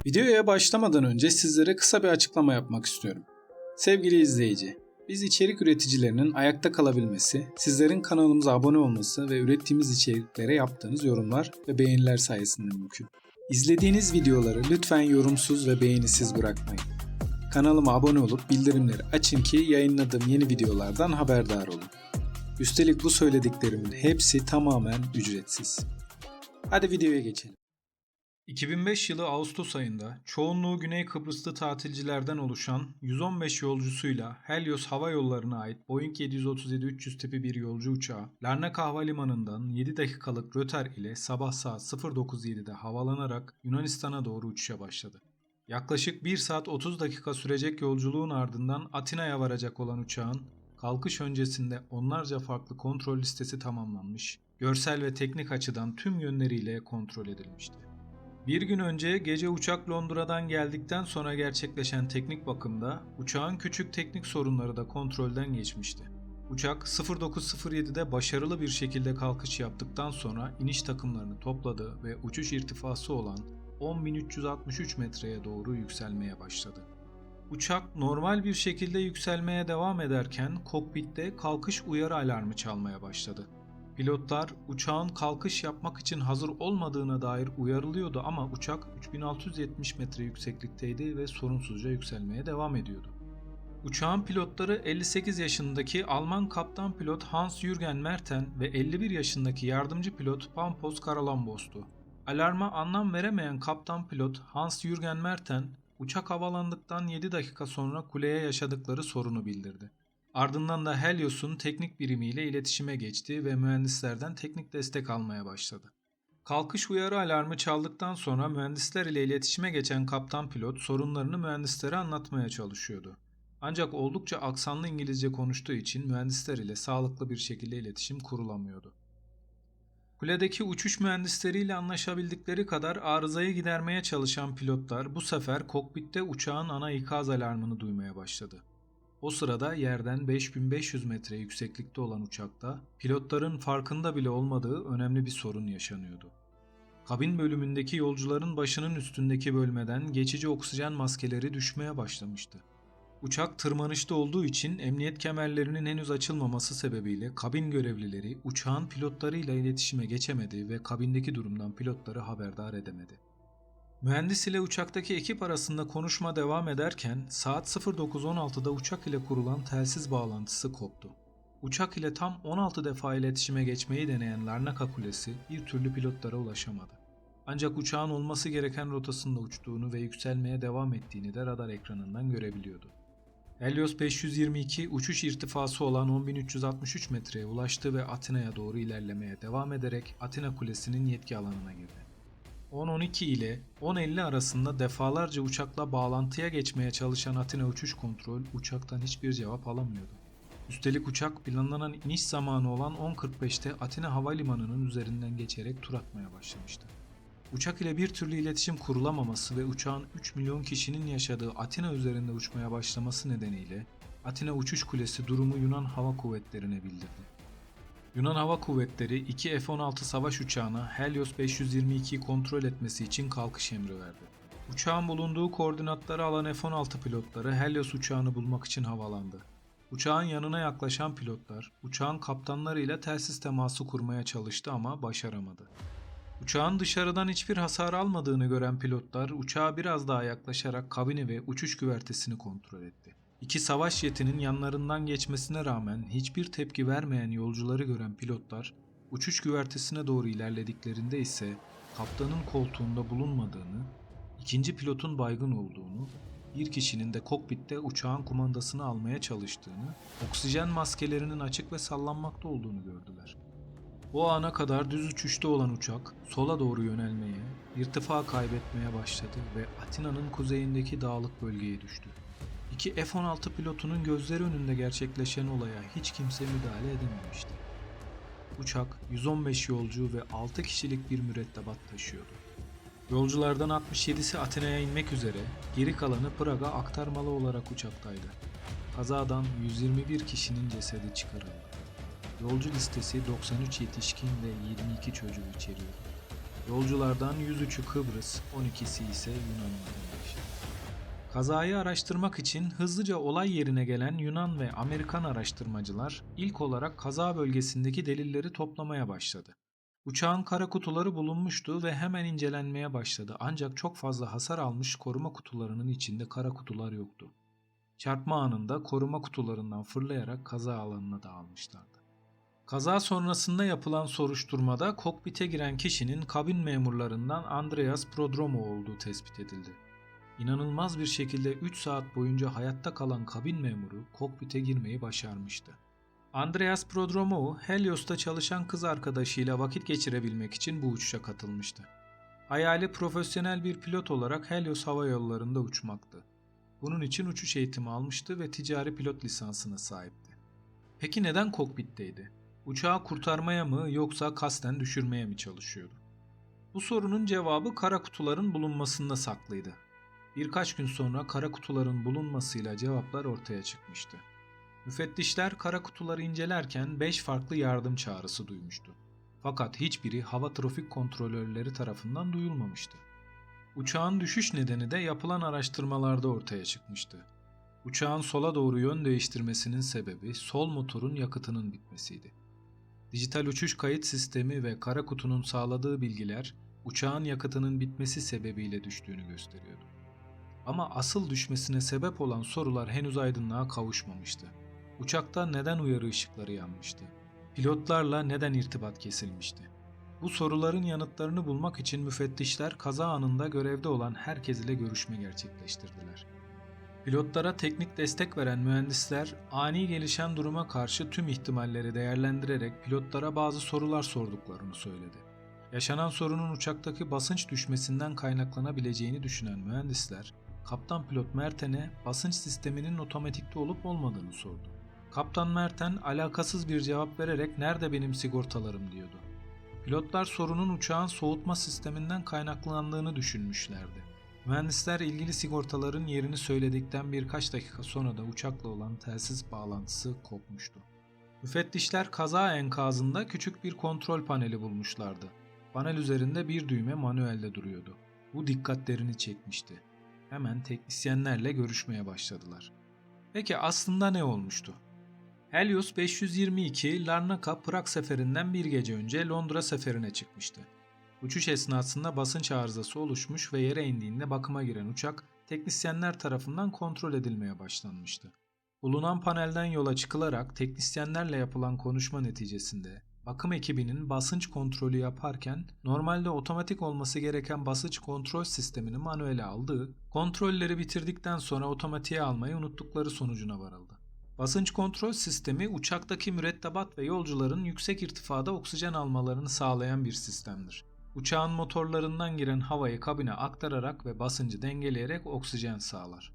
Videoya başlamadan önce sizlere kısa bir açıklama yapmak istiyorum. Sevgili izleyici, biz içerik üreticilerinin ayakta kalabilmesi, sizlerin kanalımıza abone olması ve ürettiğimiz içeriklere yaptığınız yorumlar ve beğeniler sayesinde mümkün. İzlediğiniz videoları lütfen yorumsuz ve beğenisiz bırakmayın. Kanalıma abone olup bildirimleri açın ki yayınladığım yeni videolardan haberdar olun. Üstelik bu söylediklerimin hepsi tamamen ücretsiz. Hadi videoya geçelim. 2005 yılı Ağustos ayında çoğunluğu Güney Kıbrıslı tatilcilerden oluşan 115 yolcusuyla Helios Hava Yolları'na ait Boeing 737-300 tipi bir yolcu uçağı Larnaca Havalimanı'ndan 7 dakikalık rötar ile sabah saat 09.07'de havalanarak Yunanistan'a doğru uçuşa başladı. Yaklaşık 1 saat 30 dakika sürecek yolculuğun ardından Atina'ya varacak olan uçağın kalkış öncesinde onlarca farklı kontrol listesi tamamlanmış, görsel ve teknik açıdan tüm yönleriyle kontrol edilmişti. Bir gün önce gece uçak Londra'dan geldikten sonra gerçekleşen teknik bakımda uçağın küçük teknik sorunları da kontrolden geçmişti. Uçak 09.07'de başarılı bir şekilde kalkış yaptıktan sonra iniş takımlarını topladı ve uçuş irtifası olan 10.363 metreye doğru yükselmeye başladı. Uçak normal bir şekilde yükselmeye devam ederken kokpitte kalkış uyarı alarmı çalmaya başladı. Pilotlar uçağın kalkış yapmak için hazır olmadığına dair uyarılıyordu ama uçak 3670 metre yükseklikteydi ve sorunsuzca yükselmeye devam ediyordu. Uçağın pilotları 58 yaşındaki Alman kaptan pilot Hans-Jürgen Merten ve 51 yaşındaki yardımcı pilot Pampos Karalambos'tu. Alarma anlam veremeyen kaptan pilot Hans-Jürgen Merten, uçak havalandıktan 7 dakika sonra kuleye yaşadıkları sorunu bildirdi. Ardından da Helios'un teknik birimiyle iletişime geçti ve mühendislerden teknik destek almaya başladı. Kalkış uyarı alarmı çaldıktan sonra mühendisler ile iletişime geçen kaptan pilot sorunlarını mühendislere anlatmaya çalışıyordu. Ancak oldukça aksanlı İngilizce konuştuğu için mühendisler ile sağlıklı bir şekilde iletişim kurulamıyordu. Kuledeki uçuş mühendisleriyle anlaşabildikleri kadar arızayı gidermeye çalışan pilotlar bu sefer kokpitte uçağın ana ikaz alarmını duymaya başladı. O sırada yerden 5500 metre yükseklikte olan uçakta pilotların farkında bile olmadığı önemli bir sorun yaşanıyordu. Kabin bölümündeki yolcuların başının üstündeki bölmeden geçici oksijen maskeleri düşmeye başlamıştı. Uçak tırmanışta olduğu için emniyet kemerlerinin henüz açılmaması sebebiyle kabin görevlileri uçağın pilotlarıyla iletişime geçemedi ve kabindeki durumdan pilotları haberdar edemedi. Mühendis ile uçaktaki ekip arasında konuşma devam ederken saat 09.16'da uçak ile kurulan telsiz bağlantısı koptu. Uçak ile tam 16 defa iletişime geçmeyi deneyen Larnaca Kulesi bir türlü pilotlara ulaşamadı. Ancak uçağın olması gereken rotasında uçtuğunu ve yükselmeye devam ettiğini de radar ekranından görebiliyordu. Helios 522 uçuş irtifası olan 10.363 metreye ulaştı ve Atina'ya doğru ilerlemeye devam ederek Atina Kulesi'nin yetki alanına girdi. 10.12 ile 10.50 arasında defalarca uçakla bağlantıya geçmeye çalışan Atina Uçuş Kontrol uçaktan hiçbir cevap alamıyordu. Üstelik uçak planlanan iniş zamanı olan 10.45'te Atina Havalimanı'nın üzerinden geçerek tur atmaya başlamıştı. Uçak ile bir türlü iletişim kurulamaması ve uçağın 3 milyon kişinin yaşadığı Atina üzerinde uçmaya başlaması nedeniyle Atina Uçuş Kulesi durumu Yunan Hava Kuvvetleri'ne bildirdi. Yunan Hava Kuvvetleri 2 F-16 savaş uçağına Helios 522'yi kontrol etmesi için kalkış emri verdi. Uçağın bulunduğu koordinatları alan F-16 pilotları Helios uçağını bulmak için havalandı. Uçağın yanına yaklaşan pilotlar, uçağın kaptanlarıyla telsiz teması kurmaya çalıştı ama başaramadı. Uçağın dışarıdan hiçbir hasar almadığını gören pilotlar uçağa biraz daha yaklaşarak kabini ve uçuş güvertesini kontrol etti. İki savaş jetinin yanlarından geçmesine rağmen hiçbir tepki vermeyen yolcuları gören pilotlar uçuş güvertesine doğru ilerlediklerinde ise kaptanın koltuğunda bulunmadığını, ikinci pilotun baygın olduğunu, bir kişinin de kokpitte uçağın kumandasını almaya çalıştığını, oksijen maskelerinin açık ve sallanmakta olduğunu gördüler. O ana kadar düz uçuşta olan uçak sola doğru yönelmeye, irtifa kaybetmeye başladı ve Atina'nın kuzeyindeki dağlık bölgeye düştü. İki F-16 pilotunun gözleri önünde gerçekleşen olaya hiç kimse müdahale edememişti. Uçak 115 yolcu ve 6 kişilik bir mürettebat taşıyordu. Yolculardan 67'si Atina'ya inmek üzere, geri kalanı Prag'a aktarmalı olarak uçaktaydı. Kazadan 121 kişinin cesedi çıkarıldı. Yolcu listesi 93 yetişkin ve 22 çocuğu içeriyordu. Yolculardan 103'ü Kıbrıs, 12'si ise Yunan vatandaşı. Kazayı araştırmak için hızlıca olay yerine gelen Yunan ve Amerikan araştırmacılar ilk olarak kaza bölgesindeki delilleri toplamaya başladı. Uçağın kara kutuları bulunmuştu ve hemen incelenmeye başladı, ancak çok fazla hasar almış koruma kutularının içinde kara kutular yoktu. Çarpma anında koruma kutularından fırlayarak kaza alanına dağılmışlardı. Kaza sonrasında yapılan soruşturmada kokpite giren kişinin kabin memurlarından Andreas Prodromou olduğu tespit edildi. İnanılmaz bir şekilde 3 saat boyunca hayatta kalan kabin memuru kokpite girmeyi başarmıştı. Andreas Prodromou, Helios'ta çalışan kız arkadaşıyla vakit geçirebilmek için bu uçuşa katılmıştı. Hayali profesyonel bir pilot olarak Helios Hava Yolları'nda uçmaktı. Bunun için uçuş eğitimi almıştı ve ticari pilot lisansına sahipti. Peki neden kokpitteydi? Uçağı kurtarmaya mı yoksa kasten düşürmeye mi çalışıyordu? Bu sorunun cevabı kara kutuların bulunmasında saklıydı. Birkaç gün sonra kara kutuların bulunmasıyla cevaplar ortaya çıkmıştı. Müfettişler kara kutuları incelerken 5 farklı yardım çağrısı duymuştu. Fakat hiçbiri hava trafik kontrolörleri tarafından duyulmamıştı. Uçağın düşüş nedeni de yapılan araştırmalarda ortaya çıkmıştı. Uçağın sola doğru yön değiştirmesinin sebebi sol motorun yakıtının bitmesiydi. Dijital uçuş kayıt sistemi ve kara kutunun sağladığı bilgiler uçağın yakıtının bitmesi sebebiyle düştüğünü gösteriyordu. Ama asıl düşmesine sebep olan sorular henüz aydınlığa kavuşmamıştı. Uçakta neden uyarı ışıkları yanmıştı? Pilotlarla neden irtibat kesilmişti? Bu soruların yanıtlarını bulmak için müfettişler kaza anında görevde olan herkes ile görüşme gerçekleştirdiler. Pilotlara teknik destek veren mühendisler ani gelişen duruma karşı tüm ihtimalleri değerlendirerek pilotlara bazı sorular sorduklarını söyledi. Yaşanan sorunun uçaktaki basınç düşmesinden kaynaklanabileceğini düşünen mühendisler, Kaptan Pilot Merten'e basınç sisteminin otomatikte olup olmadığını sordu. Kaptan Merten alakasız bir cevap vererek "Nerede benim sigortalarım?" diyordu. Pilotlar sorunun uçağın soğutma sisteminden kaynaklandığını düşünmüşlerdi. Mühendisler ilgili sigortaların yerini söyledikten birkaç dakika sonra da uçakla olan telsiz bağlantısı kopmuştu. Müfettişler kaza enkazında küçük bir kontrol paneli bulmuşlardı. Panel üzerinde bir düğme manuelde duruyordu. Bu dikkatlerini çekmişti. Hemen teknisyenlerle görüşmeye başladılar. Peki aslında ne olmuştu? Helios 522 Larnaca-Prag seferinden bir gece önce Londra seferine çıkmıştı. Uçuş esnasında basınç arızası oluşmuş ve yere indiğinde bakıma giren uçak teknisyenler tarafından kontrol edilmeye başlanmıştı. Bulunan panelden yola çıkılarak teknisyenlerle yapılan konuşma neticesinde bakım ekibinin basınç kontrolü yaparken normalde otomatik olması gereken basınç kontrol sistemini manuele aldığı, kontrolleri bitirdikten sonra otomatiğe almayı unuttukları sonucuna varıldı. Basınç kontrol sistemi uçaktaki mürettebat ve yolcuların yüksek irtifada oksijen almalarını sağlayan bir sistemdir. Uçağın motorlarından giren havayı kabine aktararak ve basıncı dengeleyerek oksijen sağlar.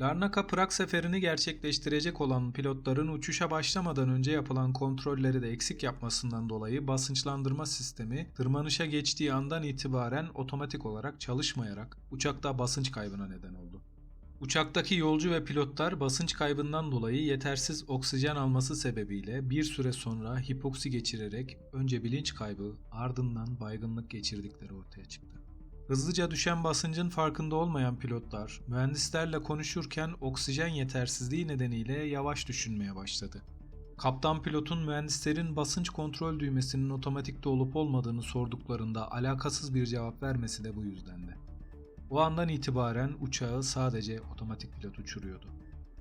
Larnaca-Prag seferini gerçekleştirecek olan pilotların uçuşa başlamadan önce yapılan kontrolleri de eksik yapmasından dolayı basınçlandırma sistemi tırmanışa geçtiği andan itibaren otomatik olarak çalışmayarak uçakta basınç kaybına neden oldu. Uçaktaki yolcu ve pilotlar basınç kaybından dolayı yetersiz oksijen alması sebebiyle bir süre sonra hipoksi geçirerek önce bilinç kaybı ardından baygınlık geçirdikleri ortaya çıktı. Hızlıca düşen basıncın farkında olmayan pilotlar mühendislerle konuşurken oksijen yetersizliği nedeniyle yavaş düşünmeye başladı. Kaptan pilotun mühendislerin basınç kontrol düğmesinin otomatikte olup olmadığını sorduklarında alakasız bir cevap vermesi de bu yüzdendi. O andan itibaren uçağı sadece otomatik pilot uçuruyordu.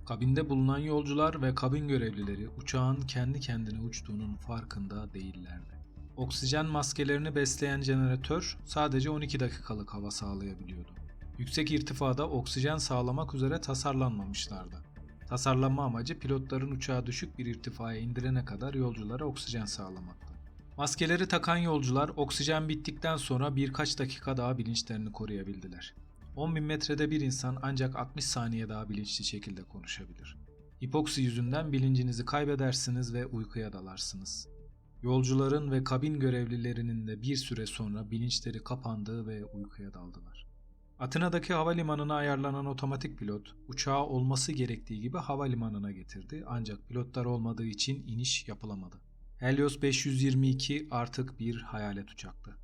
Kabinde bulunan yolcular ve kabin görevlileri uçağın kendi kendine uçtuğunun farkında değillerdi. Oksijen maskelerini besleyen jeneratör sadece 12 dakikalık hava sağlayabiliyordu. Yüksek irtifada oksijen sağlamak üzere tasarlanmamışlardı. Tasarlanma amacı pilotların uçağı düşük bir irtifaya indirene kadar yolculara oksijen sağlamaktı. Maskeleri takan yolcular oksijen bittikten sonra birkaç dakika daha bilinçlerini koruyabildiler. 10.000 metrede bir insan ancak 60 saniye daha bilinçli şekilde konuşabilir. Hipoksi yüzünden bilincinizi kaybedersiniz ve uykuya dalarsınız. Yolcuların ve kabin görevlilerinin de bir süre sonra bilinçleri kapandı ve uykuya daldılar. Atina'daki havalimanına ayarlanan otomatik pilot, uçağı olması gerektiği gibi havalimanına getirdi ancak pilotlar olmadığı için iniş yapılamadı. Helios 522 artık bir hayalet uçaktı.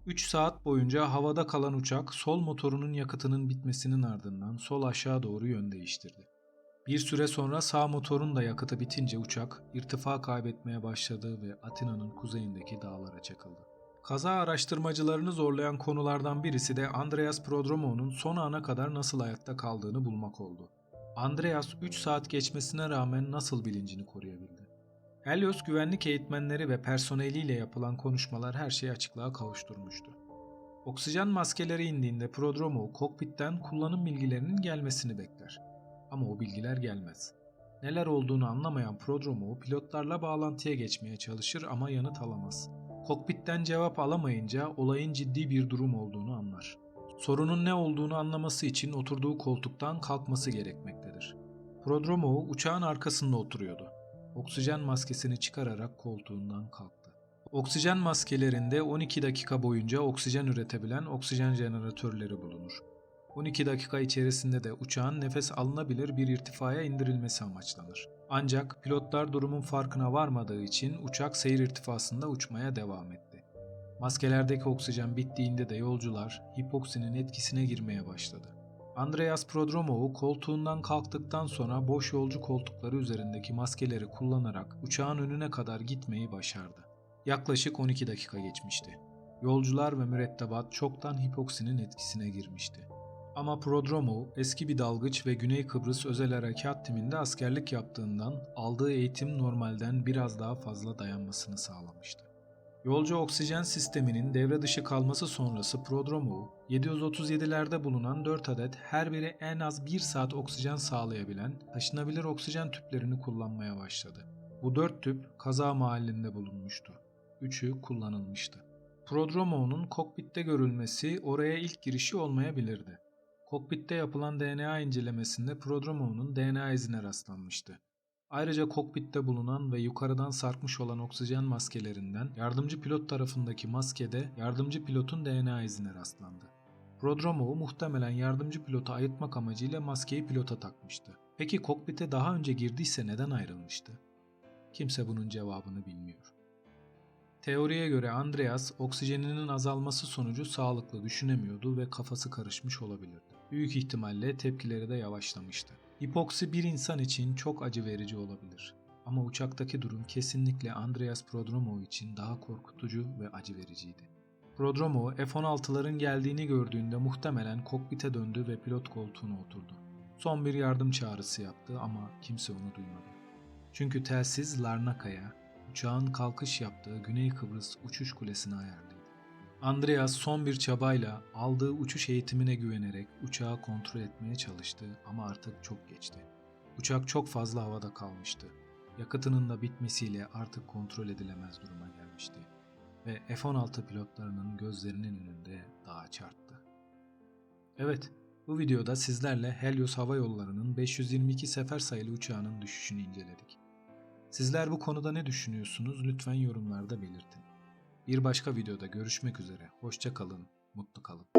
3 saat boyunca havada kalan uçak sol motorunun yakıtının bitmesinin ardından sol aşağı doğru yön değiştirdi. Bir süre sonra sağ motorun da yakıtı bitince uçak irtifa kaybetmeye başladı ve Atina'nın kuzeyindeki dağlara çakıldı. Kaza araştırmacılarını zorlayan konulardan birisi de Andreas Prodromov'un son ana kadar nasıl hayatta kaldığını bulmak oldu. Andreas 3 saat geçmesine rağmen nasıl bilincini koruyabildi? Helios güvenlik eğitmenleri ve personeliyle yapılan konuşmalar her şeyi açıklığa kavuşturmuştu. Oksijen maskeleri indiğinde Prodromov kokpitten kullanım bilgilerinin gelmesini bekler. Ama o bilgiler gelmez. Neler olduğunu anlamayan Prodromov pilotlarla bağlantıya geçmeye çalışır ama yanıt alamaz. Kokpitten cevap alamayınca olayın ciddi bir durum olduğunu anlar. Sorunun ne olduğunu anlaması için oturduğu koltuktan kalkması gerekmektedir. Prodromov uçağın arkasında oturuyordu. Oksijen maskesini çıkararak koltuğundan kalktı. Oksijen maskelerinde 12 dakika boyunca oksijen üretebilen oksijen jeneratörleri bulunur. 12 dakika içerisinde de uçağın nefes alınabilir bir irtifaya indirilmesi amaçlanır. Ancak pilotlar durumun farkına varmadığı için uçak seyir irtifasında uçmaya devam etti. Maskelerdeki oksijen bittiğinde de yolcular hipoksinin etkisine girmeye başladı. Andreas Prodromov koltuğundan kalktıktan sonra boş yolcu koltukları üzerindeki maskeleri kullanarak uçağın önüne kadar gitmeyi başardı. Yaklaşık 12 dakika geçmişti. Yolcular ve mürettebat çoktan hipoksinin etkisine girmişti. Ama Prodromov eski bir dalgıç ve Güney Kıbrıs Özel Harekat Timinde askerlik yaptığından aldığı eğitim normalden biraz daha fazla dayanmasını sağlamıştı. Yolcu oksijen sisteminin devre dışı kalması sonrası Prodromov, 737'lerde bulunan 4 adet her biri en az 1 saat oksijen sağlayabilen taşınabilir oksijen tüplerini kullanmaya başladı. Bu 4 tüp kaza mahallinde bulunmuştu. 3'ü kullanılmıştı. Prodromov'un kokpitte görülmesi oraya ilk girişi olmayabilirdi. Kokpitte yapılan DNA incelemesinde Prodromov'un DNA izine rastlanmıştı. Ayrıca kokpitte bulunan ve yukarıdan sarkmış olan oksijen maskelerinden yardımcı pilot tarafındaki maskede yardımcı pilotun DNA izine rastlandı. Prodromov muhtemelen yardımcı pilotu ayırtmak amacıyla maskeyi pilota takmıştı. Peki kokpite daha önce girdiyse neden ayrılmıştı? Kimse bunun cevabını bilmiyor. Teoriye göre Andreas oksijeninin azalması sonucu sağlıklı düşünemiyordu ve kafası karışmış olabilirdi. Büyük ihtimalle tepkileri de yavaşlamıştı. Hipoksi bir insan için çok acı verici olabilir. Ama uçaktaki durum kesinlikle Andreas Prodromov için daha korkutucu ve acı vericiydi. Prodromov F-16'ların geldiğini gördüğünde muhtemelen kokpite döndü ve pilot koltuğuna oturdu. Son bir yardım çağrısı yaptı ama kimse onu duymadı. Çünkü telsiz Larnaka'ya, uçağın kalkış yaptığı Güney Kıbrıs uçuş kulesine ayarlıydı. Andreas son bir çabayla aldığı uçuş eğitimine güvenerek uçağı kontrol etmeye çalıştı ama artık çok geçti. Uçak çok fazla havada kalmıştı. Yakıtının da bitmesiyle artık kontrol edilemez duruma gelmişti. Ve F-16 pilotlarının gözlerinin önünde dağa çarptı. Evet, bu videoda sizlerle Helios Hava Yolları'nın 522 sefer sayılı uçağının düşüşünü inceledik. Sizler bu konuda ne düşünüyorsunuz? Lütfen yorumlarda belirtin. Bir başka videoda görüşmek üzere. Hoşça kalın, mutlu kalın.